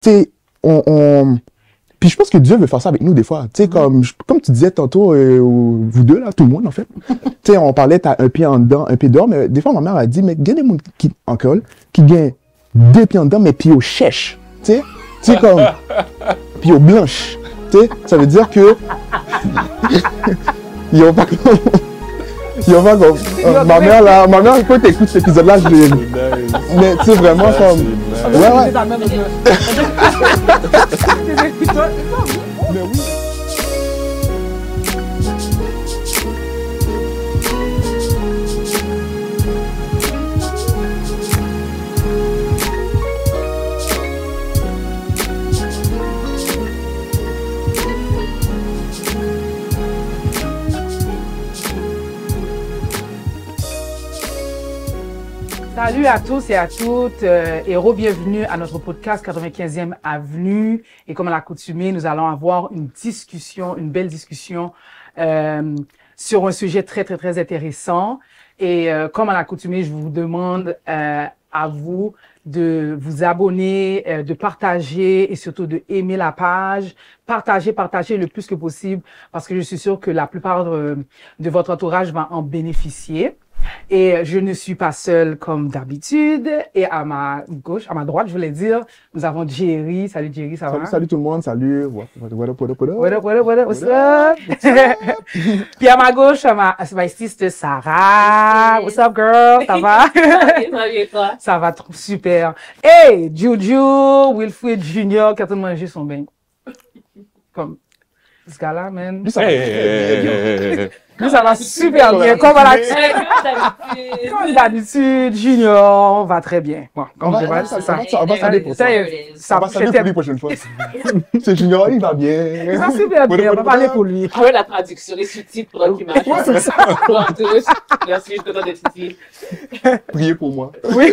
sais, puis je pense que Dieu veut faire ça avec nous des fois. Tu sais, comme tu disais tantôt, vous deux, là, tout le monde, en fait. Tu sais, on parlait, t'as un pied en dedans, un pied dehors, mais des fois, ma mère a dit, mais il y a des gens qui, encore, qui gagnent 2 pieds en dedans, mais pieds au chèche. Tu sais, comme, pieds au blanche. Tu sais, ça veut dire que, ils ont pas ma mère, quand t'écoutes cet épisode-là, je l'ai. Mais tu sais, vraiment, comme. Ouais. Mais oui. Salut à tous et à toutes et bienvenue à notre podcast 95e Avenue. Et comme à l'accoutumée, nous allons avoir une belle discussion sur un sujet très intéressant. Et comme à l'accoutumée, je vous demande à vous de vous abonner, de partager et surtout de aimer la page. Partagez le plus que possible parce que je suis sûre que la plupart de votre entourage va en bénéficier. Et je ne suis pas seule comme d'habitude. Et à ma droite, je voulais dire, nous avons Jerry. Salut Jerry, ça va? Salut tout le monde, salut. What up? What's up? Puis à ma gauche, my sister Sarah. What's up, girl? Ça va? Ça va trop super. Hey, Juju, Wilfred Junior, qui a tout mangé son bain. Comme ce gars-là, man. Lui, ça va super bien. Comme d'habitude, Junior va très bien. Bon, on va s'aider pour ça. Ça va s'aider pour lui prochaine fois. C'est Junior, il va bien. Il va super bien. On va parler pour lui. Ah ouais, la traduction, les sous-titres pour qui marche. Ouais, c'est ça. Merci, je te donne des sous-titres. Priez pour moi. Oui.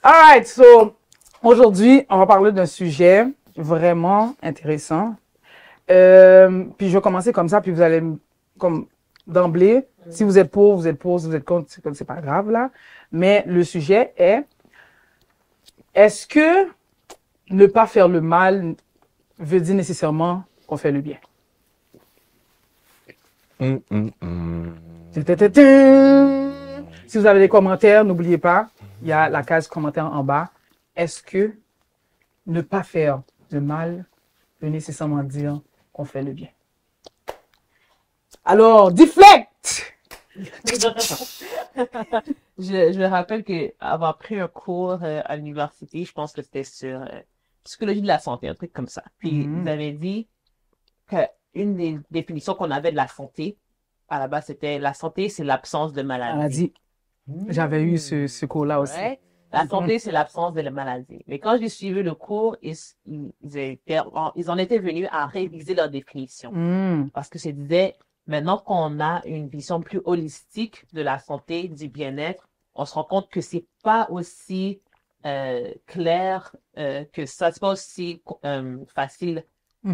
Alright, so, aujourd'hui, on va parler d'un sujet vraiment intéressant. Puis je vais commencer comme ça, puis vous allez comme d'emblée, si vous êtes pour, vous êtes contre, c'est pas grave là. Mais le sujet est, est-ce que ne pas faire le mal veut dire nécessairement qu'on fait le bien? Si vous avez des commentaires, n'oubliez pas, il y a la case commentaires en bas. Est-ce que ne pas faire le mal veut nécessairement dire qu'on fait le bien? Alors, deflect! Je me rappelle qu'avoir pris un cours à l'université, je pense que c'était sur psychologie de la santé, un truc comme ça. Puis, ils avaient dit qu'une des définitions qu'on avait de la santé, à la base, c'était la santé, c'est l'absence de maladie. J'avais eu ce cours-là aussi. Ouais. La santé, c'est l'absence de la maladie. Mais quand j'ai suivi le cours, ils en étaient venus à réviser leur définition. Parce que ça disait, maintenant qu'on a une vision plus holistique de la santé, du bien-être, on se rend compte que c'est pas aussi clair que ça, c'est pas aussi facile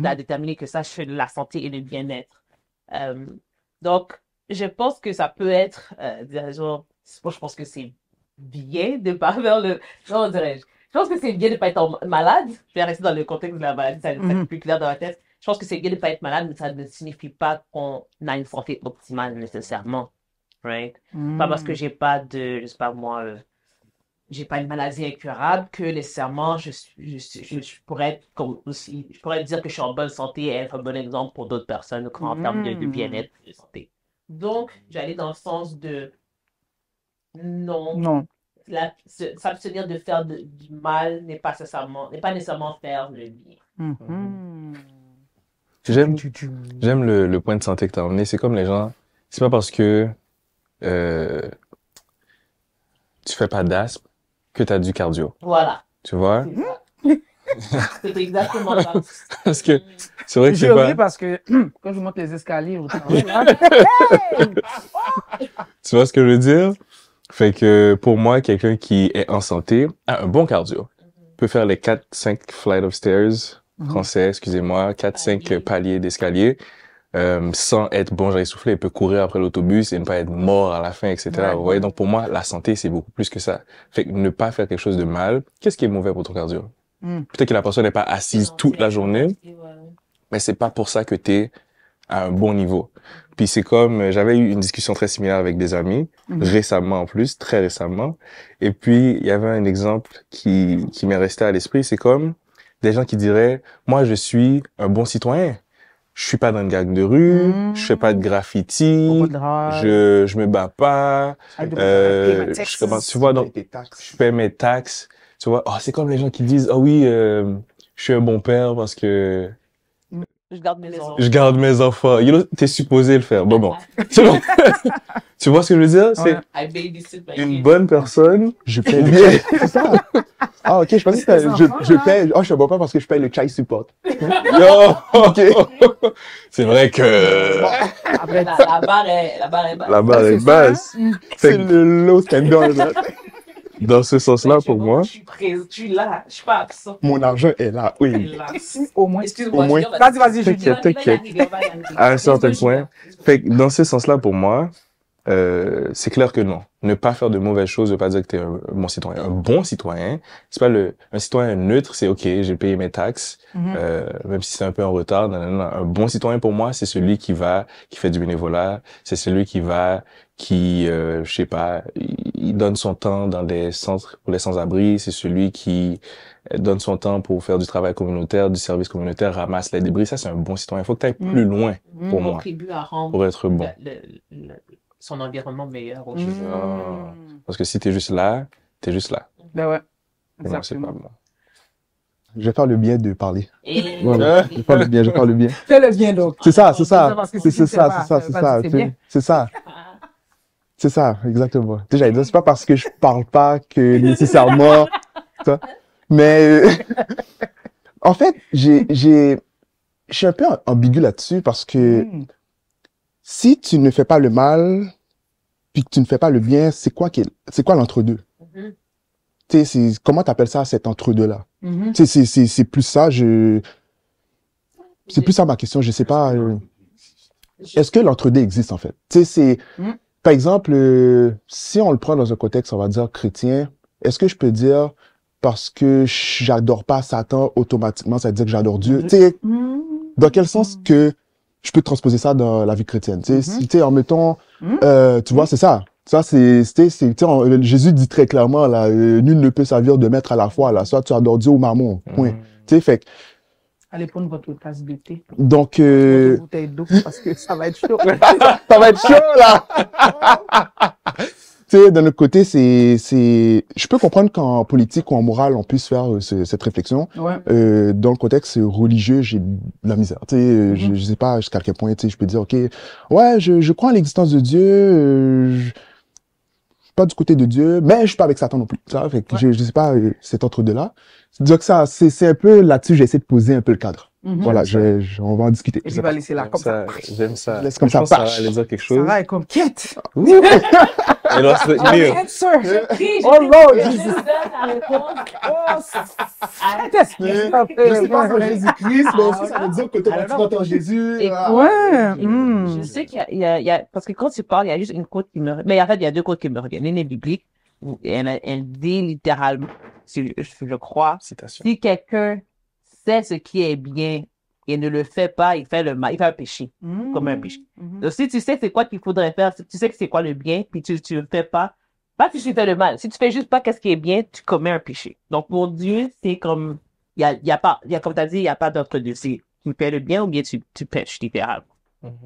à déterminer que ça, c'est la santé et le bien-être. Donc, je pense que ça peut être, moi, je pense que c'est bien de pas faire comment dirais-je? Je pense que c'est bien de pas être malade. Je vais rester dans le contexte de la maladie, ça c'est plus clair dans la tête. Je pense que c'est bien de pas être malade, mais ça ne signifie pas qu'on a une santé optimale nécessairement. Right? Pas parce que j'ai pas de, je sais pas moi, j'ai pas une maladie incurable que nécessairement je pourrais être comme aussi, je pourrais dire que je suis en bonne santé et être un bon exemple pour d'autres personnes en termes de bien-être et de santé. Donc, j'allais dans le sens de non. S'abstenir de faire du mal n'est pas nécessairement faire le bien. J'aime le point de santé que tu as emmené. C'est comme les gens, c'est pas parce que tu fais pas d'asthme que tu as du cardio. Voilà. Tu vois? C'est exactement ça. Parce que c'est vrai que je ris parce que quand je monte les escaliers au travail, tu vois ce que je veux dire? Fait que pour moi, quelqu'un qui est en santé a un bon cardio. Peut faire les 4-5 flight of stairs, français, excusez-moi, 4-5 paliers d'escalier, sans être bon, j'ai essoufflé. Il peut courir après l'autobus et ne pas être mort à la fin, etc. Vous voyez? Donc pour moi, la santé, c'est beaucoup plus que ça. Fait que ne pas faire quelque chose de mal. Qu'est-ce qui est mauvais pour ton cardio? Peut-être que la personne n'est pas assise toute la journée, mais c'est pas pour ça que t'es à un bon niveau. Puis c'est comme, j'avais eu une discussion très similaire avec des amis, récemment en plus, très récemment. Et puis, il y avait un exemple qui m'est resté à l'esprit. C'est comme des gens qui diraient, moi, je suis un bon citoyen. Je suis pas dans une gang de rue, je fais pas de graffiti, je me bats pas, je commence, tu vois, donc, je paie mes taxes. Tu vois, oh, c'est comme les gens qui disent, ah oui, je suis un bon père parce que je garde mes enfants. Je garde mes enfants. You know, t'es supposé le faire. Bon. Tu vois, tu vois ce que je veux dire? C'est une bonne personne. Je paie le chai. C'est ça. Ah, ok, je pensais que je paie. Oh, je ne bois pas parce que je paie le chai support. Yo! Ok. C'est vrai que... Après, la barre est basse. La barre est basse. C'est le low standard, là. Dans ce sens-là, pour moi. Je suis là, je suis pas absent. Mon argent est là, oui. Au moins. Excuse-moi. Au moins. Vas-y, Julie. T'inquiète. À un certain point. Fait que dans ce sens-là, pour moi, c'est clair que non. Ne pas faire de mauvaises choses ne veut pas dire que t'es un bon citoyen. Un bon citoyen, c'est pas un citoyen neutre, c'est OK, j'ai payé mes taxes, même si c'est un peu en retard. Un bon citoyen, pour moi, c'est celui qui fait du bénévolat, c'est celui je sais pas, il donne son temps dans des centres pour les sans-abri, c'est celui qui donne son temps pour faire du travail communautaire, du service communautaire, ramasse les débris. Ça, c'est un bon citoyen. Il faut que tu ailles plus loin pour moi, contribue à rendre pour être bon. Son environnement meilleur. Parce que si t'es juste là, t'es juste là. Ben ouais. Non, c'est pas bon. Je vais faire le bien de parler. Et... Voilà. Je vais faire le bien. Fais le bien, donc. C'est ça. C'est ça, exactement. Déjà, c'est pas parce que je parle pas que nécessairement, ça. Mais, en fait, je suis un peu ambigu là-dessus parce que si tu ne fais pas le mal, puis que tu ne fais pas le bien, c'est quoi l'entre-deux? Tu sais, comment t'appelles ça, cet entre-deux-là? Tu sais, c'est plus ça, c'est plus ça ma question, je sais pas, est-ce que l'entre-deux existe, en fait? Tu sais, c'est, par exemple, si on le prend dans un contexte, on va dire chrétien, est-ce que je peux dire, parce que j'adore pas Satan, automatiquement, ça veut dire que j'adore Dieu? Tu sais, dans quel sens que je peux transposer ça dans la vie chrétienne? Tu sais, en mettant, tu vois, c'est ça. Ça, Jésus dit très clairement, là, nul ne peut servir de maître à la fois, là, soit tu adores Dieu ou mammon, point. Tu sais, fait que, allez prendre votre tasse de thé. Donc, votre bouteille d'eau, parce que ça va être chaud. Ça va être chaud, là! Tu sais, d'un autre côté, je peux comprendre qu'en politique ou en morale, on puisse faire cette réflexion. Ouais. Dans le contexte religieux, j'ai de la misère. Tu sais, je sais pas jusqu'à quel point, tu sais, je peux dire, OK, ouais, je crois en l'existence de Dieu, je suis pas du côté de Dieu, mais je suis pas avec Satan non plus. Ça fait que je sais pas, cet entre-deux-là. C'est-à-dire que ça, c'est un peu là-dessus, j'ai essayé de poser un peu le cadre. Voilà, on va en discuter. Et puis, va laisser là, comme ça. J'aime ça. Laisse comme ça, Ça allait dire quelque chose. Sarah est comme quête. Elle doit se tenir. Oh Lord, Je sais pas sur Jésus-Christ, mais aussi ça veut dire que tu entends Jésus. Je sais qu'il y a, parce que quand tu parles, il y a juste une quote qui me, mais en fait, il y a deux quotes qui me reviennent. Une est biblique, et elle dit littéralement, je crois, Citation. si quelqu'un sait ce qui est bien et ne le fait pas, il fait le mal, il fait un péché, comme un péché. Donc, si tu sais c'est quoi qu'il faudrait faire, si tu sais que c'est quoi le bien, puis tu le fais pas que tu fais le mal. Si tu fais juste pas qu'est-ce qui est bien, tu commets un péché. Donc, pour Dieu, c'est comme, comme t'as dit, il y a pas d'entre-deux. C'est, tu fais le bien ou bien tu pêches, littéralement.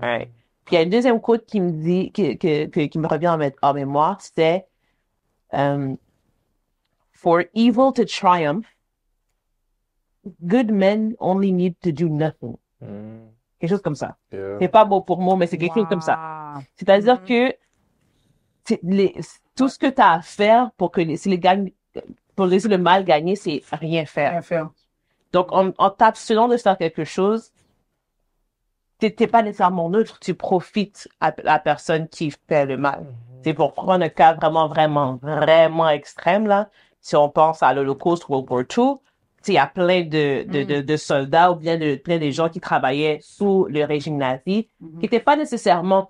Ouais. Puis, il y a une deuxième quote qui me dit, qui me revient en mémoire, c'est, for evil to triumph, good men only need to do nothing. Quelque chose comme ça. Yeah. C'est pas beau pour moi, mais c'est quelque chose comme ça. C'est-à-dire que tout ce que tu as à faire pour laisser le mal gagner, c'est rien faire. Rien faire. Donc, en t'abstenant de faire quelque chose, t'es pas nécessairement neutre, tu profites à la personne qui fait le mal. C'est pour prendre un cas vraiment extrême, là. Si on pense à l'Holocauste, World War II, il y a plein de soldats ou bien plein de gens qui travaillaient sous le régime nazi, qui n'étaient pas nécessairement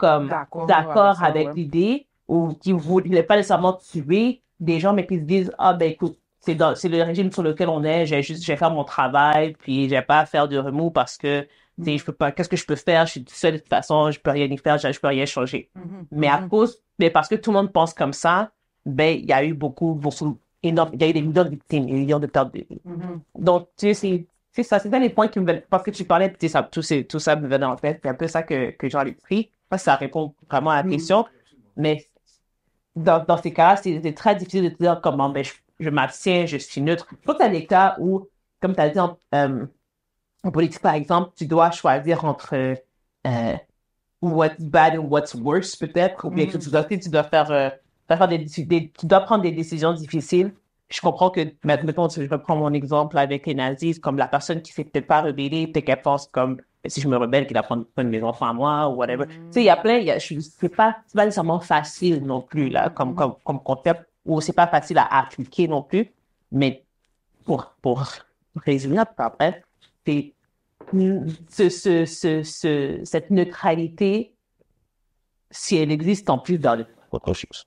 d'accord avec l'idée, ou qui voulaient pas nécessairement tuer des gens, mais qui se disent, ah, ben, écoute, c'est le régime sur lequel on est, j'ai faire mon travail, puis j'ai pas à faire de remous parce que, tu sais, je peux pas, qu'est-ce que je peux faire? Je suis seule de toute façon, je peux rien y faire, je peux rien changer. Mais mais parce que tout le monde pense comme ça, ben, il y a eu énorme, il y a eu des millions de victimes, des millions de pertes de vie. Donc, tu sais, c'est ça, c'est ça les points qui me venaient, parce que tu parlais, tu sais, ça, tout ça me venait en tête, c'est un peu ça que j'en ai pris. Pas que ça répond vraiment à la question, mais dans ces cas-là, c'est très difficile de te dire comment, ben, je m'abstiens, je suis neutre. Je trouve que t'as des cas où, comme tu as dit en politique, par exemple, tu dois choisir entre what's bad and what's worse, peut-être, ou bien que tu dois tu dois prendre des décisions difficiles. Je comprends que, mettons, je reprends mon exemple avec les nazis, comme la personne qui s'est peut-être pas rebellée, peut-être qu'elle pense comme, si je me rebelle, qu'il va prendre mes enfants à moi, ou whatever. Tu sais, il y a plein, c'est pas nécessairement facile non plus, là, comme concept, ou c'est pas facile à appliquer non plus, mais pour résumer après, c'est cette neutralité, si elle existe en plus dans autre chose.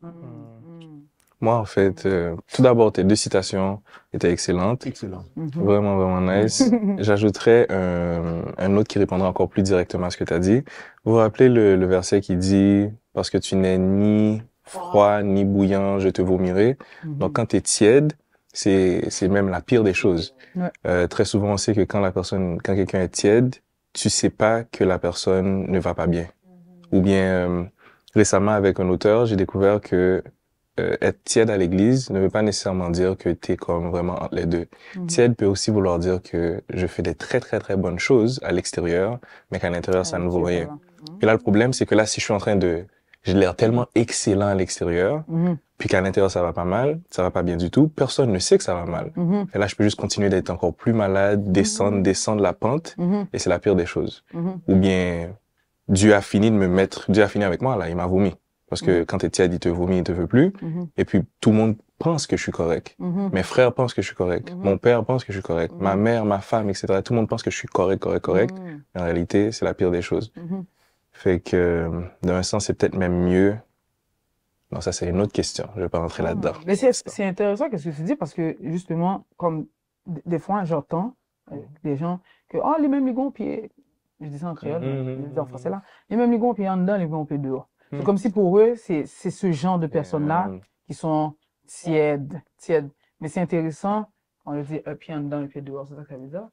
Moi, en fait, tout d'abord, tes 2 citations étaient excellentes. Excellent. Vraiment, vraiment nice. J'ajouterais un autre qui répondra encore plus directement à ce que tu as dit. Vous vous rappelez le verset qui dit « Parce que tu n'es ni froid ni bouillant, je te vomirai. » Donc, quand tu es tiède, c'est même la pire des choses. Très souvent, on sait que quand quelqu'un est tiède, tu sais pas que la personne ne va pas bien. Ou bien, récemment, avec un auteur, j'ai découvert que être tiède à l'église ne veut pas nécessairement dire que t'es comme vraiment entre les deux. Tiède peut aussi vouloir dire que je fais des très, très, très bonnes choses à l'extérieur, mais qu'à l'intérieur, ça ne vaut rien. Et là, le problème, c'est que là, si je suis j'ai l'air tellement excellent à l'extérieur, puis qu'à l'intérieur, ça va pas mal, ça va pas bien du tout, personne ne sait que ça va mal. Et là, je peux juste continuer d'être encore plus malade, descendre la pente, et c'est la pire des choses. Ou bien, Dieu a fini avec moi, là, il m'a vomi. Parce que quand t'es tiède, il te vomit, il te veut plus. Et puis, tout le monde pense que je suis correct. Mes frères pensent que je suis correct. Mon père pense que je suis correct. Ma mère, ma femme, etc. Tout le monde pense que je suis correct. Mais en réalité, c'est la pire des choses. Fait que, d'un sens, c'est peut-être même mieux. Non, ça, c'est une autre question. Je vais pas rentrer là-dedans. Mais c'est intéressant ce que tu dis parce que, justement, comme des fois, j'entends des gens que, les mêmes ligons, puis, je dis ça en créole, je dis en français là, les mêmes ligons, puis en dedans, les ligons, puis dehors. C'est comme si pour eux, c'est ce genre de personnes-là qui sont tièdes. Mais c'est intéressant, on le dit un pied en dedans, un pied dehors, c'est ça que ça veut dire.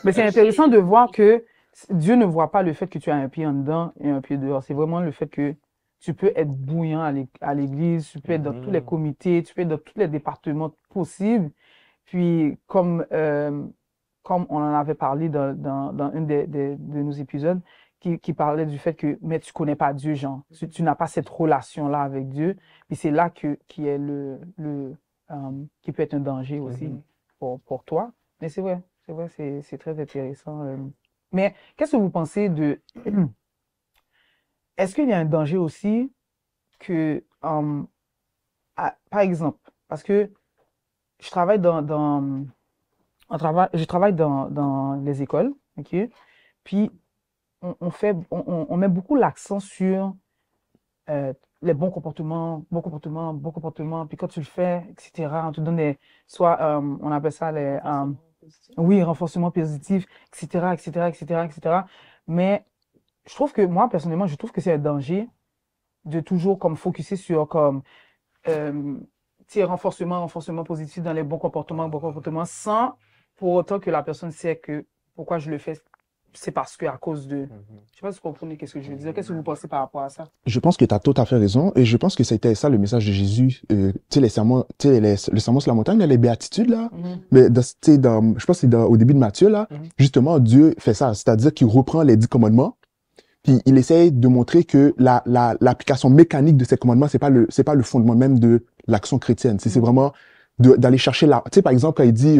Mais c'est intéressant de voir que Dieu ne voit pas le fait que tu as un pied en dedans et un pied dehors. C'est vraiment le fait que tu peux être bouillant à l'église, tu peux être dans tous les comités, tu peux être dans tous les départements possibles. Puis, comme on en avait parlé dans un de nos épisodes, qui parlait du fait que, mais tu connais pas Dieu, genre. Tu n'as pas cette relation-là avec Dieu. Et c'est là qui est qui peut être un danger aussi pour toi. Mais c'est vrai, c'est très intéressant. Mais qu'est-ce que vous pensez est-ce qu'il y a un danger aussi que, par exemple, parce que je travaille dans les écoles, ok? Puis, on met beaucoup l'accent sur les bons comportements. Puis quand tu le fais, etc., on te donne on appelle ça renforcement positif, etc. Mais je trouve que, moi, personnellement, je trouve que c'est un danger de toujours comme focuser sur comme renforcement positif dans les bons comportements, sans pour autant que la personne sait que pourquoi je le fais, c'est parce que à cause de... Je sais pas si vous comprenez qu'est-ce que je veux dire. Qu'est-ce que vous pensez par rapport à ça? Je pense que tu as tout à fait raison. Et je pense que c'était ça le message de Jésus. Tu sais, le sermon sur la montagne, les béatitudes, là. Mais je pense que c'est au début de Matthieu, là. Justement, Dieu fait ça. C'est-à-dire qu'il reprend les 10 commandements. Puis il essaye de montrer que l'application mécanique de ces commandements, c'est pas le fondement même de l'action chrétienne. C'est vraiment d'aller chercher tu sais, par exemple, quand il dit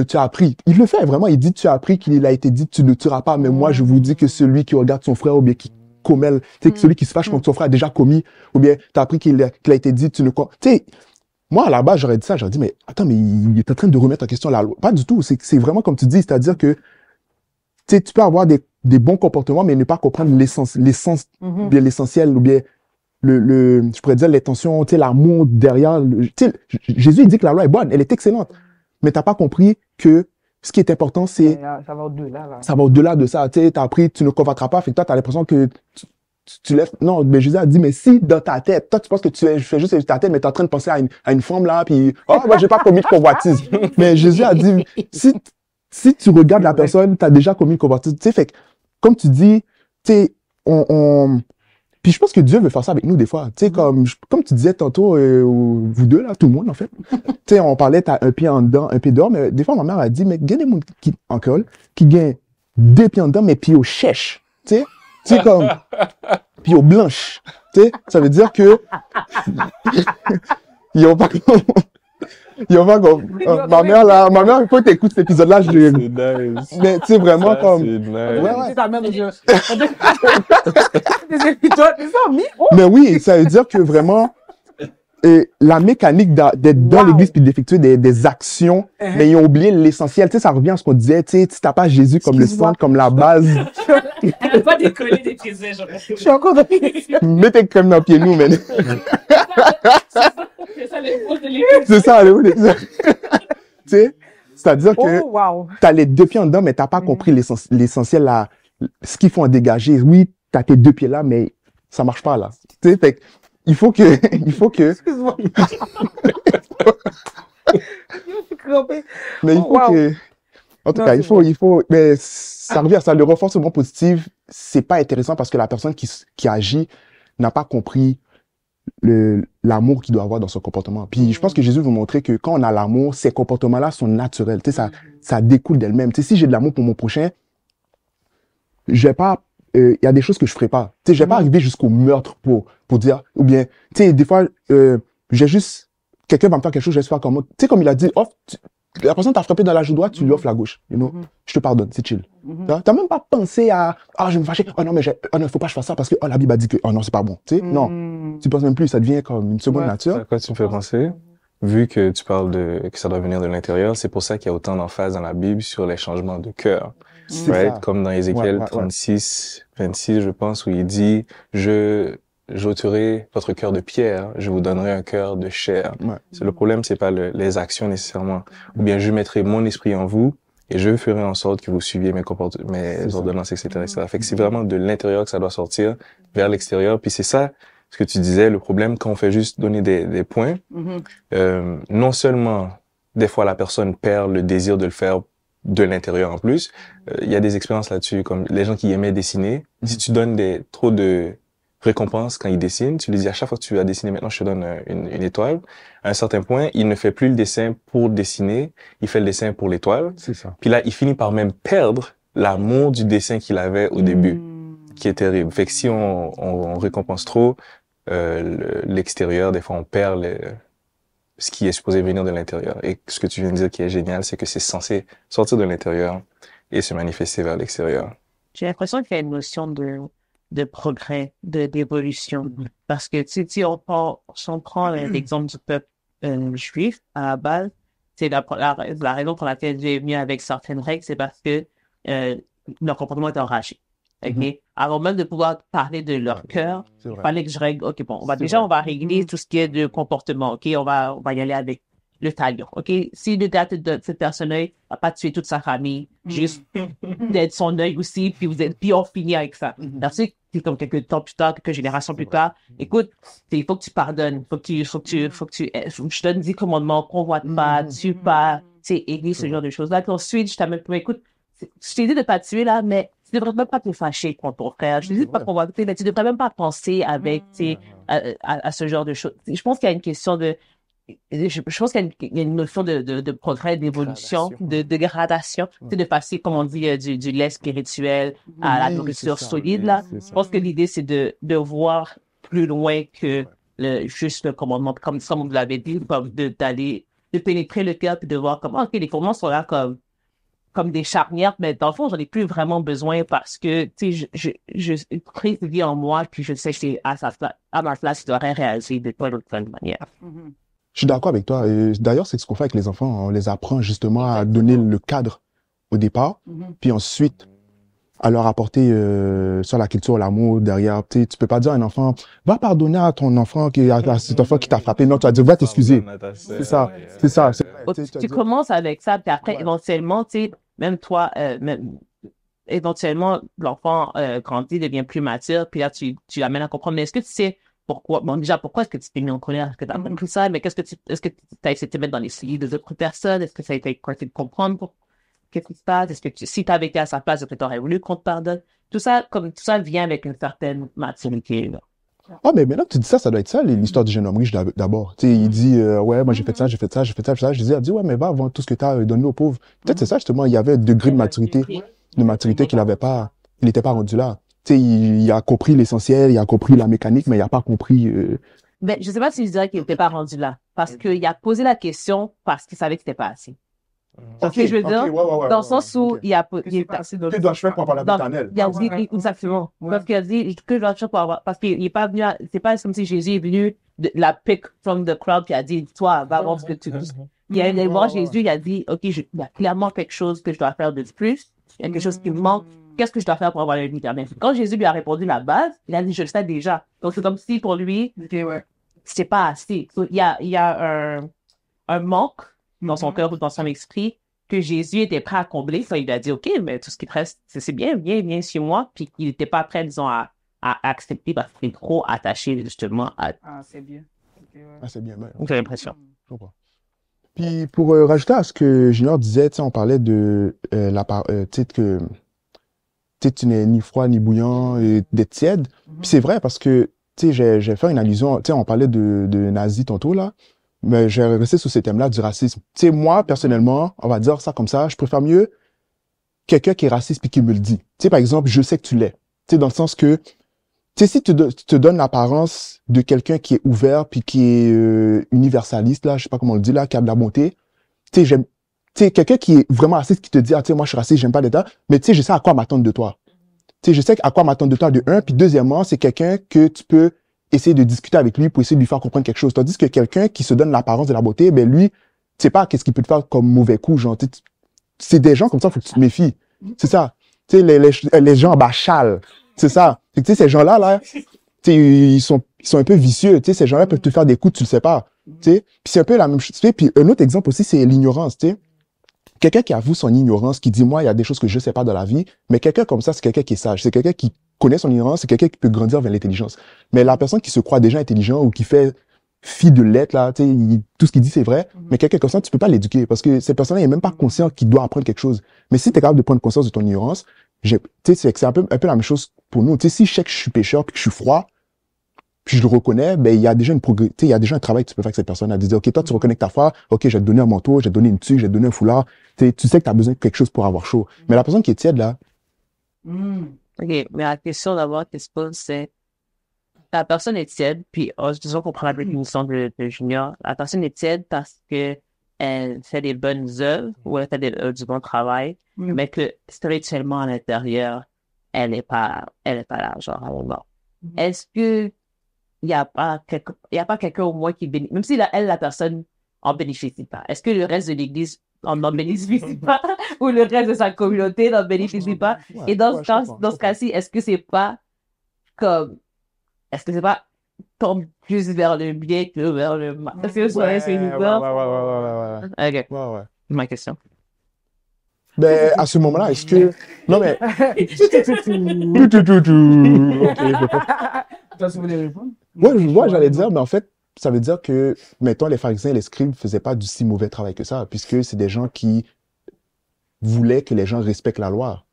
tu as appris, il le fait vraiment, il dit tu as appris qu'il a été dit tu ne tueras pas, mais moi je vous dis que celui qui regarde son frère ou bien qui commet, tu sais, celui qui se fâche contre son frère a déjà commis, ou bien tu as appris qu'il a été dit tu ne... Tu sais, moi à la base j'aurais dit ça, j'aurais dit mais attends, mais il est en train de remettre en question la loi. Pas du tout, c'est vraiment comme tu dis, c'est-à-dire que tu sais, tu peux avoir des bons comportements mais ne pas comprendre l'essence bien l'essentiel ou bien je pourrais dire l'intention, tu sais, l'amour derrière. Tu sais, Jésus, il dit que la loi est bonne, elle est excellente. Mais t'as pas compris que ce qui est important, c'est... Ça va au-delà, là. Ça va au-delà de ça. Tu sais, t'as appris, tu ne convaincras pas. Fait que toi, t'as l'impression que tu lèves... Non, mais Jésus a dit, mais si dans ta tête, toi, tu penses que je fais juste ta tête, mais t'es en train de penser à une femme là, puis, oh, moi, j'ai pas commis de convoitise. Mais Jésus a dit, si tu regardes la personne, t'as déjà commis une convoitise. Tu sais, fait que, comme tu dis, tu sais, puis je pense que Dieu veut faire ça avec nous des fois. Tu sais, comme tu disais tantôt, vous deux, là, tout le monde, en fait. Tu sais, on parlait, t'as un pied en dedans, un pied dehors, mais des fois, ma mère a dit, mais il y a des gens en col qui gagnent 2 pieds en dedans, mais pieds au chèche. Tu sais, comme, pieds aux blanches. Tu sais, ça veut dire que, ils ont pas ma mère, il faut que t'écoutes cet épisode-là, C'est nice. mais tu sais, vraiment, Ça, comme, c'est nice. ouais. C'est ta mère, oh! Mais oui, ça veut dire que vraiment, la mécanique d'être dans Wow. l'église puis d'effectuer des actions, mais ils ont oublié l'essentiel. Tu sais, ça revient à ce qu'on disait, tu sais, si t'as pas Jésus comme le Excuse-moi. centre, comme la base, Elle n'a pas décollé des prisons, genre. Je suis encore dans mets tes crèmes dans le pied nous, mais C'est ça le mot de l'église. c'est ça, allez, oui, tu sais, c'est-à-dire que Oh, wow. t'as les 2 pieds en dedans, mais t'as pas compris l'essentiel, là, ce qu'il faut en dégager. Oui, t'as tes 2 pieds là, mais ça marche pas, là. Tu sais, fait que, il faut que, Excuse-moi. Je suis crampée. mais il Oh, faut wow. que, en tout Non, cas, c'est vrai. il faut, mais ça revient à ça. Le renforcement positif, c'est pas intéressant parce que la personne qui agit n'a pas compris l'amour qu'il doit avoir dans son comportement. Puis je pense que Jésus veut montrer que quand on a l'amour, ces comportements-là sont naturels. Tu sais, ça découle d'elle-même. Tu sais, si j'ai de l'amour pour mon prochain, je vais pas, il y a des choses que je ferai pas. Tu sais, je vais pas arriver jusqu'au meurtre pour dire, ou bien, tu sais, des fois, j'ai juste, quelqu'un va me faire quelque chose, je vais se faire comme, tu sais, comme il a dit, la personne t'a frappé dans la joue droite, tu lui offres la gauche. You know? Je te pardonne, c'est chill. T'as même pas pensé à, je vais me fâcher. Oh non, mais il faut pas que je fasse ça parce que, la Bible a dit que, oh non, c'est pas bon. Tu sais, non. Tu penses même plus, ça devient comme une seconde Ouais. nature. À quoi tu me fais penser? Vu que tu parles que ça doit venir de l'intérieur, c'est pour ça qu'il y a autant d'emphase dans la Bible sur les changements de cœur. C'est Right? ça. Comme dans Ézéchiel Ouais. 36, 26, je pense, où il dit, j'ôterai votre cœur de pierre, je vous donnerai un cœur de chair. Ouais. Le problème, c'est pas les actions nécessairement. Ou bien, je mettrai mon esprit en vous et je ferai en sorte que vous suiviez mes ordonnances, etc. Fait que c'est vraiment de l'intérieur que ça doit sortir vers l'extérieur. Puis c'est ça, ce que tu disais, le problème quand on fait juste donner des points, non seulement des fois la personne perd le désir de le faire de l'intérieur en plus, il y a des expériences là-dessus, comme les gens qui aimaient dessiner. Si tu donnes trop de récompenses quand ils dessinent, tu lui dis à chaque fois que tu as dessiné, maintenant je te donne une étoile. À un certain point, il ne fait plus le dessin pour dessiner, il fait le dessin pour l'étoile. C'est ça. Puis là, il finit par même perdre l'amour du dessin qu'il avait au début, qui est terrible. Fait que si on récompense trop l'extérieur, des fois on perd ce qui est supposé venir de l'intérieur. Et ce que tu viens de dire qui est génial, c'est que c'est censé sortir de l'intérieur et se manifester vers l'extérieur. J'ai l'impression qu'il y a une notion de progrès, d'évolution. Parce que, tu sais, si on prend l'exemple du peuple juif, à la base, c'est la raison pour laquelle Dieu est venu avec certaines règles, c'est parce que leur comportement est enragé. Okay? Avant même de pouvoir parler de leur cœur, il fallait que je règle, ok, bon, on va régler tout ce qui est de comportement, ok, on va y aller avec le talion, ok. Si le gars de cette personne-là n'a pas tué toute sa famille, juste d'être son œil aussi, puis on finit avec ça. Merci, c'est comme quelques temps plus tard, quelques générations plus tard. Écoute, il faut que tu pardonnes, faut que tu, je donne 10 commandements, convoite pas, tue pas, tu sais, église, ce genre de choses-là. Puis ensuite, je t'amène, écoute, je t'ai dit de pas tuer là, mais tu devrais même pas te fâcher contre ton frère. Je t'ai dit de pas convoiter, mais tu devrais même pas penser avec, tu sais, à ce genre de choses. Je pense qu'il y a une question je pense qu'il y a une notion de progrès, d'évolution, de gradation. C'est de passer, comme on dit, du lait spirituel à la nourriture solide, là. Je pense que l'idée, c'est de voir plus loin que juste le commandement, comme vous l'avez dit, de pénétrer le cœur puis de voir comment, ok, les commandements sont là comme des charnières, mais dans le fond, j'en ai plus vraiment besoin parce que, tu sais, Christ vit en moi, puis je sais que c'est à ma place, il devrait réaliser de telle ou telle manière. Je suis d'accord avec toi. Et d'ailleurs, c'est ce qu'on fait avec les enfants. On les apprend justement à donner le cadre au départ. Puis ensuite, à leur apporter sur la culture, l'amour derrière. Tu peux pas dire à un enfant, va pardonner à ton enfant, à cet enfant qui t'a frappé. Non, tu vas dire, va t'excuser. C'est ça, c'est ça. Tu commences avec ça, puis après, éventuellement, tu sais, même toi, même, éventuellement, l'enfant grandit, devient plus mature, puis là, tu l'amènes à comprendre. Mais est-ce que tu sais pourquoi, bon, déjà, pourquoi est-ce que tu t'es mis en colère? Est-ce que tu as compris ça? Mais est-ce que tu as essayé de te mettre dans les souliers de d'autres personnes? Est-ce que ça a été de comprendre qu'est-ce qui se passe? Est-ce que si tu avais été à sa place, est-ce que tu aurais voulu qu'on te pardonne? Tout ça vient avec une certaine maturité, là. Ah, mais maintenant que tu dis ça, ça doit être ça, l'histoire du jeune homme riche d'abord. Tu sais, il dit, ouais, moi j'ai fait ça, j'ai fait ça, j'ai fait ça, j'ai fait ça. Je disais, ouais, mais va vendre tout ce que tu as donné aux pauvres. Peut-être c'est ça, justement, il y avait un degré de maturité qu'il avait pas, il n'était pas rendu là. Tu sais, il a compris l'essentiel, il a compris la mécanique, mais il a pas compris, Ben, je sais pas si je dirais qu'il n'était pas rendu là. Parce qu'il a posé la question parce qu'il savait que c'était pas assez. C'est ce que je veux dire, dans le sens où il a, que dois-je faire pour avoir la vie éternelle? Il a dit, exactement. Parce qu'il a dit, que dois-je faire pour avoir, parce qu'il est pas venu c'est pas comme si Jésus est venu de la pick from the crowd qui a dit, toi, va voir ce que tu veux. Il a allé voir Jésus, il a dit, OK, il y a clairement quelque chose que je dois faire de plus. Il y a quelque chose qui me manque. Qu'est-ce que je dois faire pour avoir la vie éternelle? Quand Jésus lui a répondu la base, il a dit, je le sais déjà. Donc, c'est comme si pour lui, c'est pas assez. Il y a un manque dans son cœur ou dans son esprit que Jésus était prêt à combler. Ça, il a dit, OK, mais tout ce qui te reste, c'est bien, viens chez moi. Puis il n'était pas prêt, disons, à accepter parce qu'il est trop attaché, justement, à... Ah, c'est bien. Okay, ouais. Ah, c'est bien, ben, J'ai l'impression. je comprends. Puis, pour rajouter à ce que Junior disait, tu sais, on parlait de tu sais, que tu n'es ni froid ni bouillant, et d'être tiède. Puis c'est vrai parce que, tu sais, j'ai fait une allusion, tu sais, on parlait de nazis tantôt, là. Mais j'ai resté sur ce thème-là du racisme. Tu sais, moi, personnellement, on va dire ça comme ça, je préfère mieux quelqu'un qui est raciste puis qui me le dit. Tu sais, par exemple, je sais que tu l'es. Tu sais, dans le sens que, tu sais, si tu te donnes l'apparence de quelqu'un qui est ouvert puis qui est universaliste, là, je sais pas comment on le dit, là, qui a de la bonté, tu sais, tu sais, quelqu'un qui est vraiment raciste qui te dit, ah, tu sais, moi, je suis raciste, j'aime pas l'État, mais tu sais, je sais à quoi m'attendre de toi. Tu sais, je sais à quoi m'attendre de toi, de un, puis deuxièmement, c'est quelqu'un que tu peux essayer de discuter avec lui pour essayer de lui faire comprendre quelque chose. Tandis que quelqu'un qui se donne l'apparence de la beauté, ben lui, tu sais pas qu'est-ce qu'il peut te faire comme mauvais coup, genre, c'est des gens comme ça, faut que tu te méfies. C'est ça. Tu sais, les gens bachal. C'est ça. Tu sais, ces gens-là, là, tu sais, ils sont un peu vicieux. Tu sais, ces gens-là peuvent te faire des coups, tu le sais pas. Tu sais, puis c'est un peu la même chose. Tu sais, puis un autre exemple aussi, c'est l'ignorance, tu sais. Quelqu'un qui avoue son ignorance, qui dit, moi, il y a des choses que je sais pas dans la vie, mais quelqu'un comme ça, c'est quelqu'un qui est sage. C'est quelqu'un qui connaît son ignorance, c'est quelqu'un qui peut grandir vers l'intelligence. Mais la personne qui se croit déjà intelligent ou qui fait fi de l'être, là, tu sais, tout ce qu'il dit, c'est vrai, mais quelqu'un comme ça, tu peux pas l'éduquer parce que cette personne-là est même pas conscient qu'il doit apprendre quelque chose. Mais si tu es capable de prendre conscience de ton ignorance, tu sais, c'est un peu la même chose pour nous. Tu sais, si je sais que je suis pécheur puis que je suis froid, puis je le reconnais, ben, il y a déjà il y a déjà un travail que tu peux faire avec cette personne à dire, OK, toi, tu reconnais que ta foi, OK, je vais te donner un manteau, je vais te donner une tuque, je vais te donner un foulard. Tu sais que tu as besoin de quelque chose pour avoir chaud. Mais la personne qui est tiède, là. OK, mais la question d'abord qui se pose, c'est, la personne est tiède, puis, disons qu'on prend la définition de Junior, la personne est tiède parce que elle fait des bonnes œuvres, ou elle fait du bon travail, mais que spirituellement à l'intérieur, elle est pas là, genre, à un moment. Est-ce que il y a pas quelqu'un au moins qui bénéficie, même si la personne en bénéficie pas. Est-ce que le reste de l'Église en bénéficie pas, ou le reste de sa communauté n'en bénéficie pas? Et dans ce cas-ci, est-ce que c'est pas tombe plus vers le bien que vers le mal? Est-ce que c'est une idée? OK. Ouais. Ma question. Ben, à ce moment-là, est-ce que... Non, mais... Toi, tu voulais répondre? Moi, j'allais dire, mais en fait, ça veut dire que, mettons, les pharisiens et les scribes faisaient pas du si mauvais travail que ça, puisque c'est des gens qui voulaient que les gens respectent la loi.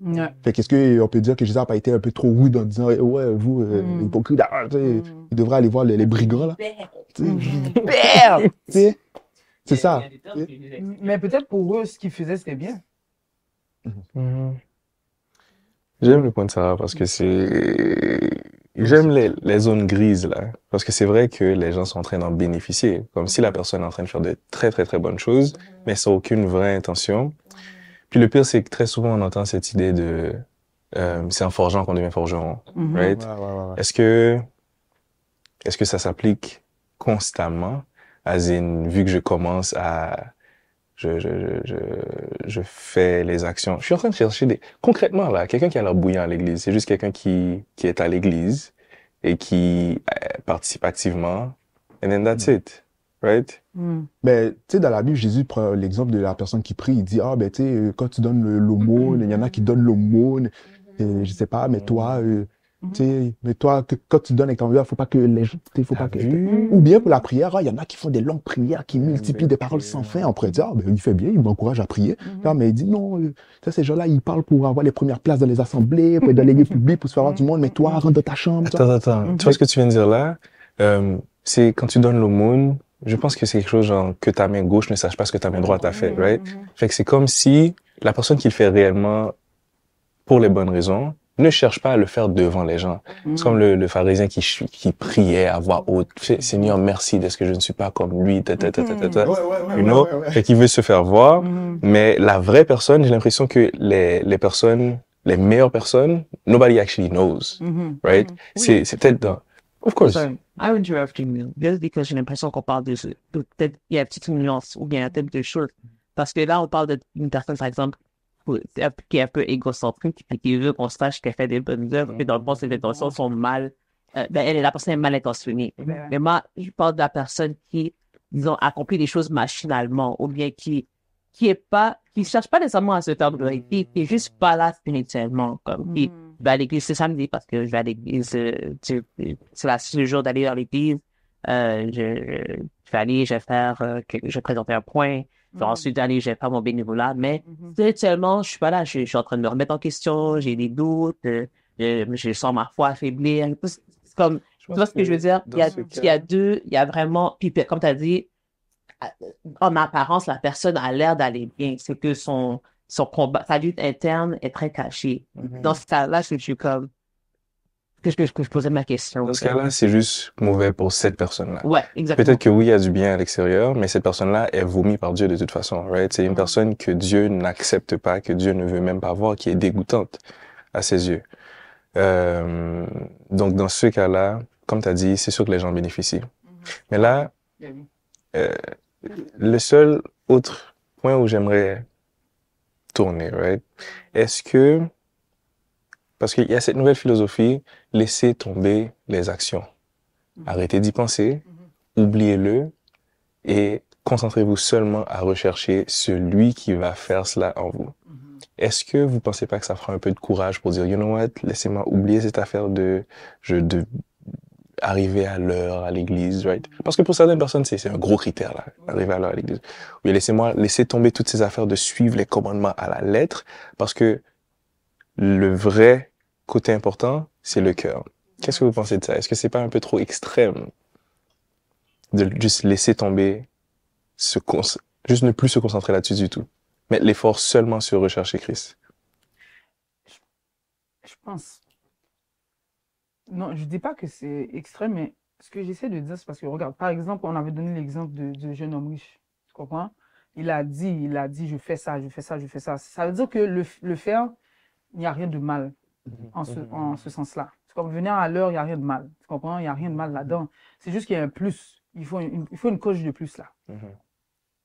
Ouais. Fait qu'est-ce qu'on peut dire que Jésus n'a pas été un peu trop rude en disant, ouais, vous, hypocrite, il devrait aller voir les brigands, là. C'est ça. Mais peut-être pour eux, ce qu'ils faisaient, c'était bien. J'aime le point de Sarah parce que j'aime les zones grises, là. Parce que c'est vrai que les gens sont en train d'en bénéficier. Comme si la personne est en train de faire de très, très, très bonnes choses, mais sans aucune vraie intention. Puis le pire, c'est que très souvent, on entend cette idée de, c'est en forgeant qu'on devient forgeron. Right? Ouais. Est-ce que ça s'applique constamment? As in, vu que je je fais les actions. Je suis en train de chercher concrètement, là, quelqu'un qui a l'air bouillant à l'église. C'est juste quelqu'un qui est à l'église et qui participe activement. And then that's it. Right? Ben, tu sais, dans la Bible, Jésus prend l'exemple de la personne qui prie. Il dit, ah, ben, tu sais, quand tu donnes l'aumône, il y en a qui donnent l'aumône, je sais pas, mais toi, tu sais, mais toi, quand tu donnes avec ton cœur, faut pas que les gens, faut pas que, ou bien pour la prière, il y en a qui font des longues prières, qui multiplient des paroles sans fin. On pourrait dire, ah, ben, il fait bien, il m'encourage à prier. Non, mais il dit, non, ça, ces gens-là, ils parlent pour avoir les premières places dans les assemblées, pour être dans les lieux publics, pour se faire voir du monde, mais toi, rentre dans ta chambre. Attends. Tu vois ce que tu viens de dire là? C'est quand tu donnes l'aumône, je pense que c'est quelque chose genre que ta main gauche ne sache pas ce que ta main droite a fait, right? Fait que c'est comme si la personne qui le fait réellement pour les bonnes raisons ne cherche pas à le faire devant les gens. C'est comme le pharisien qui priait à voix haute. Seigneur, merci de ce que je ne suis pas comme lui, you know? Fait qu'il veut se faire voir. Mais la vraie personne, j'ai l'impression que les personnes, les meilleures personnes, nobody actually knows, right? C'est peut-être dans, of course. Sorry, I'm interrupting you. Just because j'ai l'impression qu'on parle de peut-être, il y a une petite nuance ou bien un thème de choses. Parce que là, on parle d'une personne, par exemple, qui est un peu égocentrique et qui veut qu'on sache qu'elle fait des bonnes œuvres, mais dans le fond, ses intentions sont mal, la personne est mal intentionnée. Mais moi, je parle de la personne qui, disons, accomplit des choses machinalement ou bien qui cherche pas nécessairement à se faire glorifier, qui est juste pas là spirituellement, comme, qui va à l'église ce samedi parce que je vais à l'église, c'est le jour d'aller dans l'église, je vais aller, je vais faire, je vais présenter un point, je vais ensuite aller, je vais faire mon bénévolat, mais spirituellement, je suis pas là, je suis en train de me remettre en question, j'ai des doutes, je sens ma foi affaiblir, c'est comme, tu vois ce que je veux dire? Il y a vraiment, puis comme tu as dit, en apparence, la personne a l'air d'aller bien. C'est que son combat, sa lutte interne est très cachée. Dans ce cas-là, je suis comme, que je posais ma question. Dans ce cas-là, c'est juste mauvais pour cette personne-là. Ouais, exactement. Peut-être que oui, il y a du bien à l'extérieur, mais cette personne-là est vomie par Dieu de toute façon, right? C'est une personne que Dieu n'accepte pas, que Dieu ne veut même pas voir, qui est dégoûtante à ses yeux. Donc, dans ce cas-là, comme tu as dit, c'est sûr que les gens bénéficient. Mais là, le seul autre point où j'aimerais tourner, right? Est-ce que, parce qu'il y a cette nouvelle philosophie, laissez tomber les actions. Arrêtez d'y penser, oubliez-le et concentrez-vous seulement à rechercher celui qui va faire cela en vous. Est-ce que vous pensez pas que ça fera un peu de courage pour dire, you know what, laissez-moi oublier cette affaire de arriver à l'heure à l'église, right? Parce que pour certaines personnes, c'est un gros critère, là, arriver à l'heure à l'église. Oui, laissez tomber toutes ces affaires de suivre les commandements à la lettre, parce que le vrai côté important, c'est le cœur. Qu'est-ce que vous pensez de ça? Est-ce que c'est pas un peu trop extrême de juste laisser tomber, juste ne plus se concentrer là-dessus du tout? Mettre l'effort seulement sur rechercher Christ? Je pense. Non, je dis pas que c'est extrême, mais ce que j'essaie de dire, c'est parce que, regarde, par exemple, on avait donné l'exemple du jeune homme riche. Tu comprends? Il a dit, je fais ça, je fais ça, je fais ça. Ça veut dire que le faire, il n'y a rien de mal en ce sens-là. Comme venir à l'heure, il n'y a rien de mal. Tu comprends? Il n'y a rien de mal là-dedans. C'est juste qu'il y a un plus. Il faut une coche de plus là.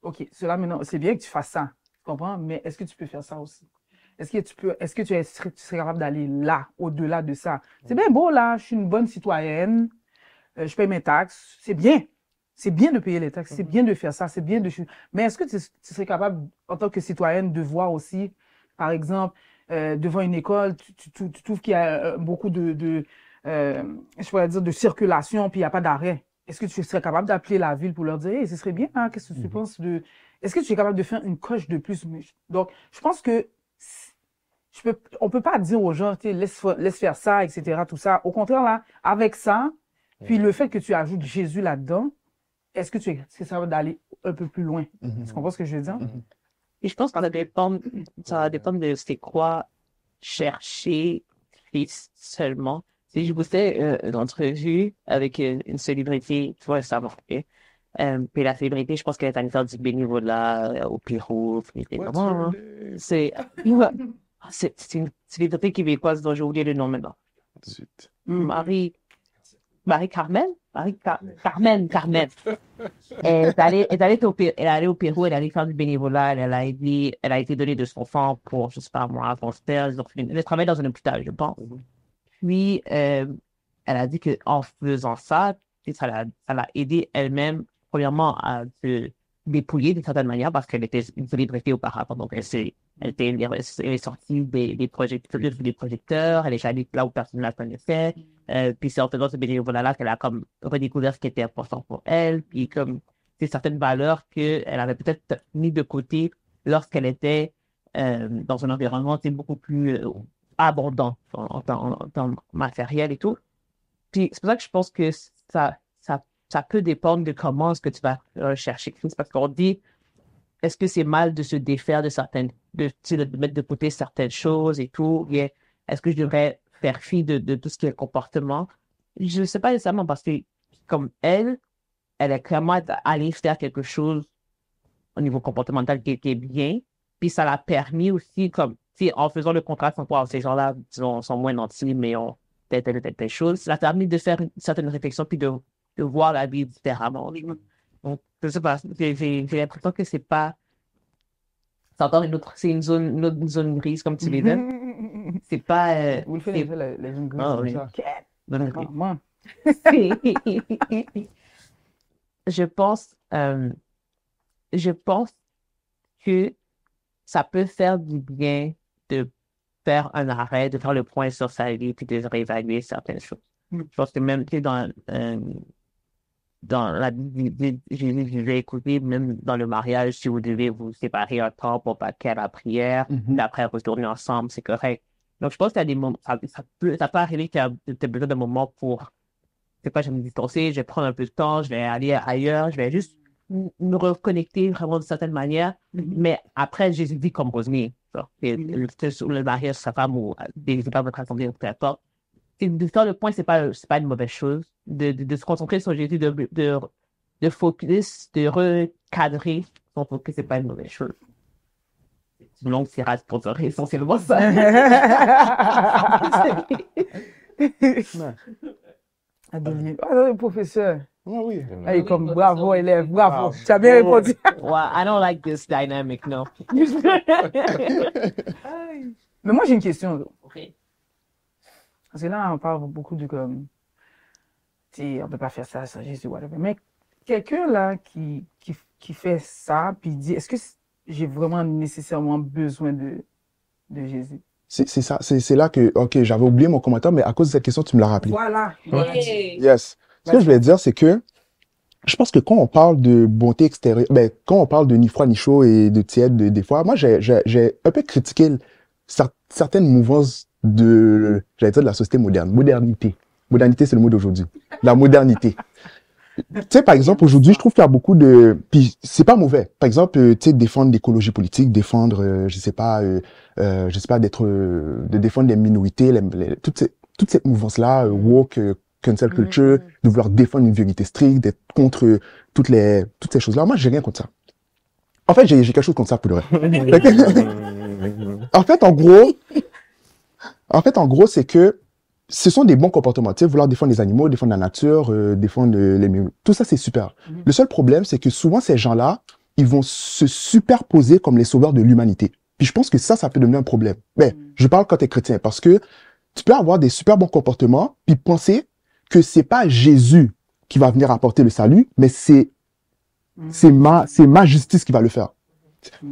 OK, cela maintenant, c'est bien que tu fasses ça. Tu comprends? Mais est-ce que tu peux faire ça aussi? Est-ce que tu serais capable d'aller là, au-delà de ça? C'est bien beau, là, je suis une bonne citoyenne, je paye mes taxes, c'est bien. C'est bien de payer les taxes, c'est bien de faire ça, c'est bien de... Mais est-ce que tu serais capable, en tant que citoyenne, de voir aussi, par exemple, devant une école, tu trouves qu'il y a beaucoup je pourrais dire, de circulation, puis il n'y a pas d'arrêt. Est-ce que tu serais capable d'appeler la ville pour leur dire, hey, ce serait bien, hein, qu'est-ce que tu penses de... Est-ce que tu es capable de faire une coche de plus? Donc, je pense que on peut pas dire aux gens, laisse faire ça, etc., tout ça. Au contraire, là, avec ça, puis le fait que tu ajoutes Jésus là-dedans, est-ce que ça va d'aller un peu plus loin? Tu comprends ce que je veux dire? Et je pense que ça va dépendre de c'est quoi chercher Christ seulement. Si je vous fais une entrevue avec une célébrité, tu vois, ça va. Puis la célébrité, je pense qu'elle est en train de faire du bénévolat au Pérou. C'est une célébrité québécoise dont j'ai oublié le nom maintenant. Zut. Marie-Carmel? Carmen. Elle est allée au Pérou, elle est allée faire du bénévolat, elle a été donnée de son sang pour, je sais pas moi, son stage, elle travaille dans un hôpital, je pense. Puis, elle a dit que en faisant ça, ça l'a aidé elle-même, premièrement, à se dépouiller d'une certaine manière parce qu'elle était une célébrité auparavant. Donc, elle est sortie des projecteurs, elle est allée là où personne ne la connaissait. Puis c'est en faisant ce bénévolat-là qu'elle a comme redécouvert ce qui était important pour elle. Puis comme c'est certaines valeurs qu'elle avait peut-être mis de côté lorsqu'elle était dans un environnement beaucoup plus abondant en temps matériel et tout. Puis c'est pour ça que je pense que ça peut dépendre de comment est-ce que tu vas rechercher Christ. Parce qu'on dit, est-ce que c'est mal de se défaire de de mettre de côté certaines choses et tout? Bien, est-ce que je devrais faire fi de tout ce qui est comportement? Je ne sais pas nécessairement parce que, comme elle est clairement allée faire quelque chose au niveau comportemental qui était bien. Puis ça l'a permis aussi, comme, en faisant le contraste, ces gens-là, disons, sont moins nantis, mais ont telle chose. Ça a permis de faire une certaine réflexion puis de voir la vie différemment. Donc, je sais pas, j'ai l'impression que c'est encore c'est une zone grise, comme tu disais. C'est pas, Vous le faites, les zones grises, oui. ça. Zone grise. Moi. Je pense que ça peut faire du bien de faire un arrêt, de faire le point sur sa vie, puis de réévaluer certaines choses. Je pense que même dans la Bible, j'ai écouté, même dans le mariage, si vous devez vous séparer un temps pour partir à la prière, puis après retourner ensemble, c'est correct. Donc, je pense qu'il y a des moments, ça peut arriver que tu as besoin d'un moment pour, c'est pas, je vais me distancer, je vais prendre un peu de temps, je vais aller ailleurs, je vais juste me reconnecter vraiment d'une certaine manière. Mais après, Jésus dit comme Rosemary, le mariage, sa femme ou des pas votre assemblée, peu importe. De faire le point, c'est pas une mauvaise chose. De se concentrer sur Jésus, de focus, de recadrer son focus, c'est pas une mauvaise chose. C'est une longue tirade pour dire essentiellement ça. Professeur. Oui. Hey, comme bravo, élève, bravo. Tu as bien répondu. Well, I don't like this dynamic, no. Mais moi, j'ai une question. Okay. Parce que là, on parle beaucoup de comme, on peut pas faire ça sans Jésus, whatever. Mais quelqu'un là qui fait ça, puis dit, est-ce que j'ai vraiment nécessairement besoin de Jésus? C'est ça, c'est là que, ok, j'avais oublié mon commentaire, mais à cause de cette question, tu me l'as rappelé. Voilà. Yes. Ce que je voulais dire, c'est que je pense que quand on parle de bonté extérieure, quand on parle de ni froid ni chaud et de tiède, des fois, moi, j'ai un peu critiqué certaines mouvances j'allais dire de la société moderne. Modernité. Modernité, c'est le mot d'aujourd'hui. La modernité. Tu sais, par exemple, aujourd'hui, je trouve qu'il y a beaucoup puis c'est pas mauvais. Par exemple, tu sais, défendre l'écologie politique, défendre, de défendre les minorités, toute cette mouvance-là, woke, cancel culture, de vouloir défendre une vérité stricte, d'être contre toutes ces choses-là. Moi, j'ai rien contre ça. En fait, j'ai quelque chose contre ça pour le vrai. En fait, en gros, c'est que ce sont des bons comportements. Tu sais, vouloir défendre les animaux, défendre la nature, défendre tout ça, c'est super. Le seul problème, c'est que souvent, ces gens-là, ils vont se superposer comme les sauveurs de l'humanité. Puis je pense que ça peut devenir un problème. Mais je parle quand t'es chrétien, parce que tu peux avoir des super bons comportements, puis penser que c'est pas Jésus qui va venir apporter le salut, mais c'est ma justice qui va le faire.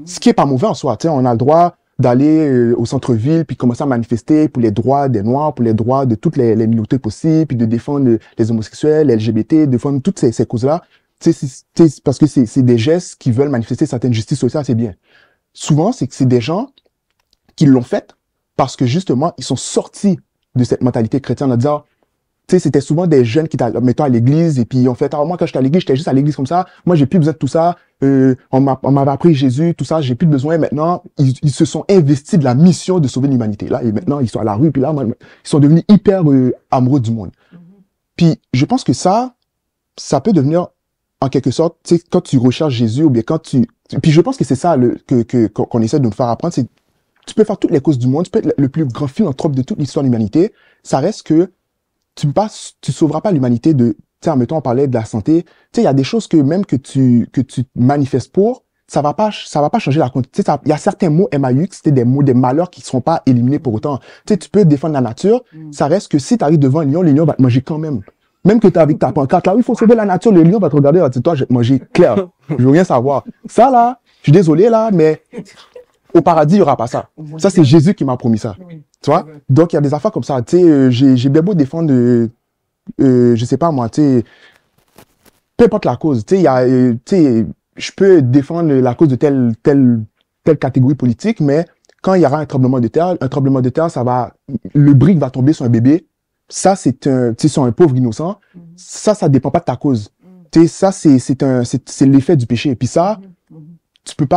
Ce qui est pas mauvais en soi. Tu sais, on a le droit d'aller au centre-ville puis commencer à manifester pour les droits des Noirs, pour les droits de toutes les minorités possibles, puis de défendre les homosexuels, les LGBT, de défendre toutes ces causes-là. Parce que c'est des gestes qui veulent manifester certaines justices sociales, c'est bien. Souvent, c'est que c'est des gens qui l'ont fait parce que justement, ils sont sortis de cette mentalité chrétienne en disant, tu sais, c'était souvent des jeunes qui étaient, mettons, à l'église, et puis ils ont fait, moi, quand j'étais à l'église, j'étais juste à l'église comme ça, moi, j'ai plus besoin de tout ça, on m'avait appris Jésus, tout ça, j'ai plus besoin. Maintenant, ils se sont investis de la mission de sauver l'humanité, là, et maintenant, ils sont à la rue, puis là, ils sont devenus hyper amoureux du monde. Puis, je pense que ça peut devenir, en quelque sorte, tu sais, quand tu recherches Jésus, ou bien puis je pense que c'est ça qu'on essaie de nous faire apprendre, c'est, tu peux faire toutes les causes du monde, tu peux être le plus grand philanthrope de toute l'histoire de l'humanité, ça reste que tu sauveras pas l'humanité sais, admettons, on parlait de la santé. Tu sais, il y a des choses que même que tu manifestes pour, ça va pas changer la condition. Tu sais, il y a certains mots MAUX, c'était des mots, des malheurs qui seront pas éliminés pour autant. Tu sais, tu peux défendre la nature, ça reste que si tu arrives devant un lion, le lion va te manger quand même. Même que tu as avec ta pancarte, là, oui, il faut sauver la nature, le lion va te regarder, va te dire, toi, je vais te manger, clair. Je veux rien savoir. Ça, là, je suis désolé, là, mais au paradis, il y aura pas ça. Ça, c'est Jésus qui m'a promis ça. Tu vois? Donc, il y a des affaires comme ça. Tu sais, j'ai bien beau défendre, je sais pas moi, tu sais, peu importe la cause. Tu sais, il y a, tu sais, je peux défendre la cause de telle catégorie politique, mais quand il y aura un tremblement de terre, ça va, le brick va tomber sur un bébé. Ça, tu sais, sur un pauvre innocent. Ça dépend pas de ta cause. Tu sais, ça, c'est l'effet du péché. Et puis ça, tu peux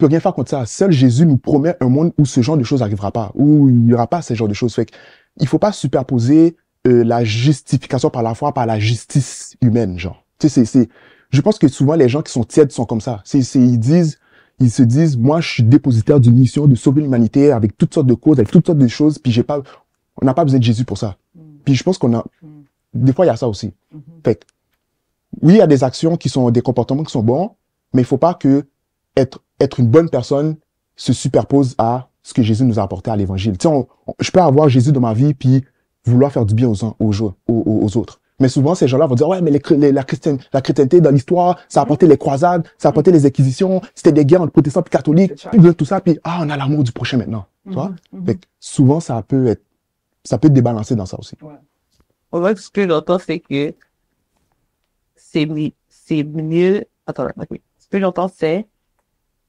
rien faire contre ça. Seul Jésus nous promet un monde où ce genre de choses n'arrivera pas, où il y aura pas ce genre de choses. Fait que, il faut pas superposer la justification par la foi par la justice humaine, genre. Tu sais, je pense que souvent les gens qui sont tièdes sont comme ça. Ils se disent, moi, je suis dépositaire d'une mission de sauver l'humanité avec toutes sortes de causes, avec toutes sortes de choses, puis on n'a pas besoin de Jésus pour ça. Puis je pense des fois il y a ça aussi. Fait que, oui, il y a des actions qui sont des comportements qui sont bons, mais il faut pas que être une bonne personne se superpose à ce que Jésus nous a apporté à l'évangile. Tu sais, je peux avoir Jésus dans ma vie puis vouloir faire du bien aux autres. Mais souvent, ces gens-là vont dire, ouais, mais la chrétienté dans l'histoire, ça a apporté les croisades, ça a apporté les inquisitions, c'était des guerres entre protestants et catholiques, puis tout ça, puis on a l'amour du prochain maintenant. Tu vois? Fait que souvent, ça peut débalancer dans ça aussi. En fait, ce que j'entends, c'est que c'est mieux, attends, oui. Ce que j'entends, c'est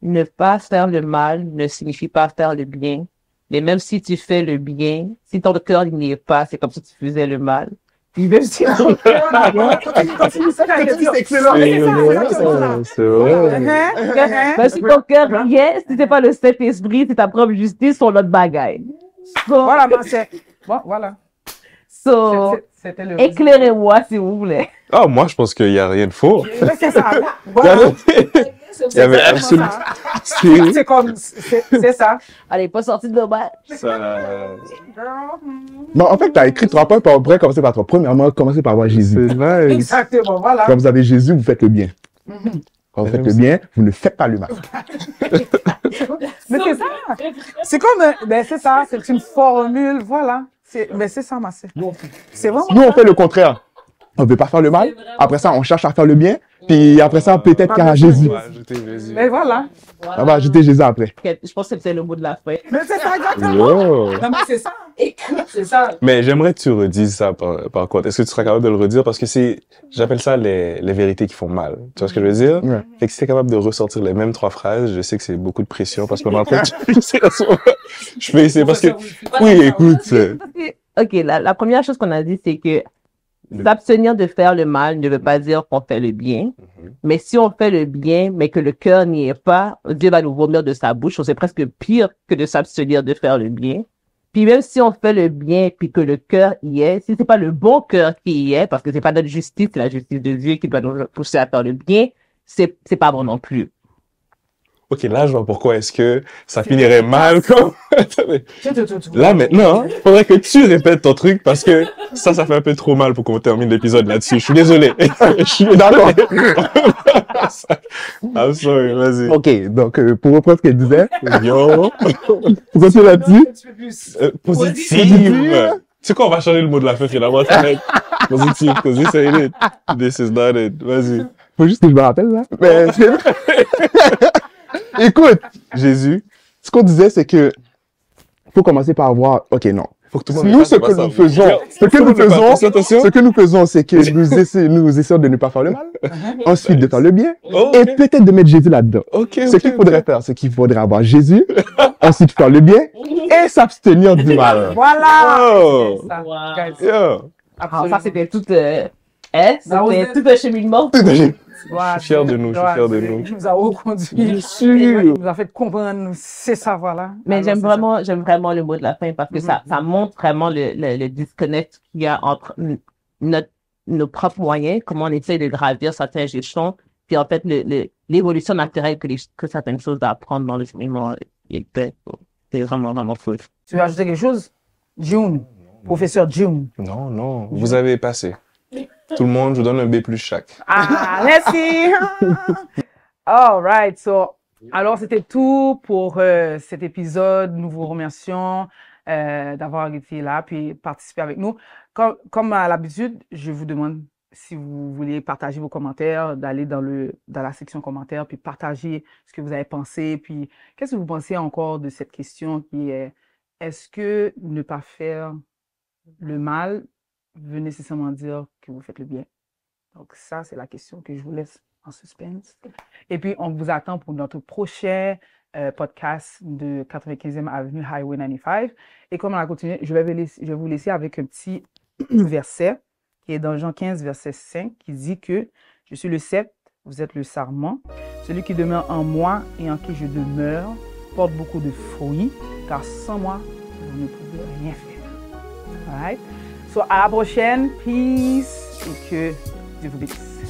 ne pas faire le mal ne signifie pas faire le bien. Mais même si tu fais le bien, si ton cœur n'y est pas, c'est comme si tu faisais le mal. Puis même si ton cœur C'est excellent. C'est vrai. même si ton cœur y est, si c'est pas le Saint-Esprit, c'est ta propre justice sur notre bagaille. Voilà, bon, voilà. C'était le Éclairez-moi, si vous voulez. Ah, moi, je pense qu'il y a rien de faux. C'est ça. Voilà. Il y avait absolument. C'est ça. Elle est pas sortie de l'auberge. Non, en fait, tu as écrit 3 points, puis après, commencer par toi. Premièrement, commencez par voir Jésus. C'est nice. Exactement, voilà. Quand vous avez Jésus, vous faites le bien. Quand vous faites le bien, vous ne faites pas le mal. Mais c'est ça. C'est comme, c'est ça, c'est une formule, voilà. Mais c'est ça, ma sœur. C'est vraiment. Nous, on fait le contraire. On ne veut pas faire le mal. Après ça, on cherche à faire le bien. Puis après ça, peut-être qu'il y a Jésus. On va ajouter Jésus. Mais voilà. On va ajouter Jésus après. Je pense que c'était le mot de la fin. Mais c'est ça, exactement. Yo. Non, mais c'est ça. C'est ça. Mais j'aimerais que tu redises ça par contre. Est-ce que tu seras capable de le redire? Parce que j'appelle ça les vérités qui font mal. Tu vois ce que je veux dire? Ouais. Fait que si t'es capable de ressortir les mêmes 3 phrases, je sais que c'est beaucoup de pression parce qu'on est en train de je peux essayer parce que, oui, écoute. Ok, la première chose qu'on a dit, c'est que s'abstenir de faire le mal ne veut pas dire qu'on fait le bien. Mais si on fait le bien, mais que le cœur n'y est pas, Dieu va nous vomir de sa bouche. C'est presque pire que de s'abstenir de faire le bien. Puis même si on fait le bien, puis que le cœur y est, si c'est pas le bon cœur qui y est, parce que c'est pas notre justice, c'est la justice de Dieu qui doit nous pousser à faire le bien, c'est pas bon non plus. Ok, là, je vois pourquoi est-ce que ça finirait mal comme... Là, maintenant, faudrait que tu répètes ton truc parce que ça fait un peu trop mal pour qu'on termine l'épisode là-dessus. Je suis désolé. Je suis d'accord. I'm sorry, vas-y. OK, donc pour reprendre ce qu'elle disait, Yo. pour continuer là-dessus, Positive. Tu sais quoi, on va changer le mot de la fin finalement. Ça va être positive, because this ain't it. This is not it. Vas-y. faut juste que je me rappelle là. Mais écoute, Jésus. ce qu'on disait, c'est que faut commencer par avoir. OK, non. Faut que tout le monde Nous, fasse ce pas que ça. nous faisons, Attention. ce que nous faisons, c'est que nous essayons de ne pas faire le mal, ensuite de faire le bien, Oh, et ok. peut-être de mettre Jésus là-dedans. Ok, Ce qu'il faudrait faire, c'est qu'il faudrait avoir Jésus, ensuite faire le bien, et s'abstenir du mal. Voilà. Oh. C'est ça. Wow. Guys. Yeah. Alors, ça, c'était tout, c'était tout un cheminement. Voilà. Je suis fier de nous, je suis fier de Voilà. nous. Il nous a reconduit. Bien sûr. Il nous a fait comprendre ces savoirs-là. Mais Alors, j'aime c'est vraiment le mot de la fin parce que ça montre vraiment le disconnect qu'il y a entre nos propres moyens, comment on essaie de gravir certains échelons, puis en fait, l'évolution naturelle que certaines choses doivent prendre dans le cheminement. C'est vraiment, vraiment fou. Tu veux ajouter quelque chose? June. Professeur June. Non, vous avez passé. Tout le monde, je vous donne un B+ chaque. Ah, merci! All right, so, alors c'était tout pour cet épisode. Nous vous remercions d'avoir été là puis participer avec nous. Comme à l'habitude, je vous demande si vous voulez partager vos commentaires, d'aller dans la section commentaires puis partager ce que vous avez pensé. Puis, qu'est-ce que vous pensez encore de cette question qui est, est-ce que ne pas faire le mal veut nécessairement dire que vous faites le bien? Donc, ça, c'est la question que je vous laisse en suspense. Et puis, on vous attend pour notre prochain podcast de 95e Avenue Highway 95. Et comme on a continué, je vais vous laisser avec un petit verset qui est dans Jean 15, verset 5, qui dit que je suis le cep, vous êtes le sarment. Celui qui demeure en moi et en qui je demeure porte beaucoup de fruits, car sans moi, vous ne pouvez rien faire. All right? So, à la prochaine. Peace et que Dieu vous bénisse.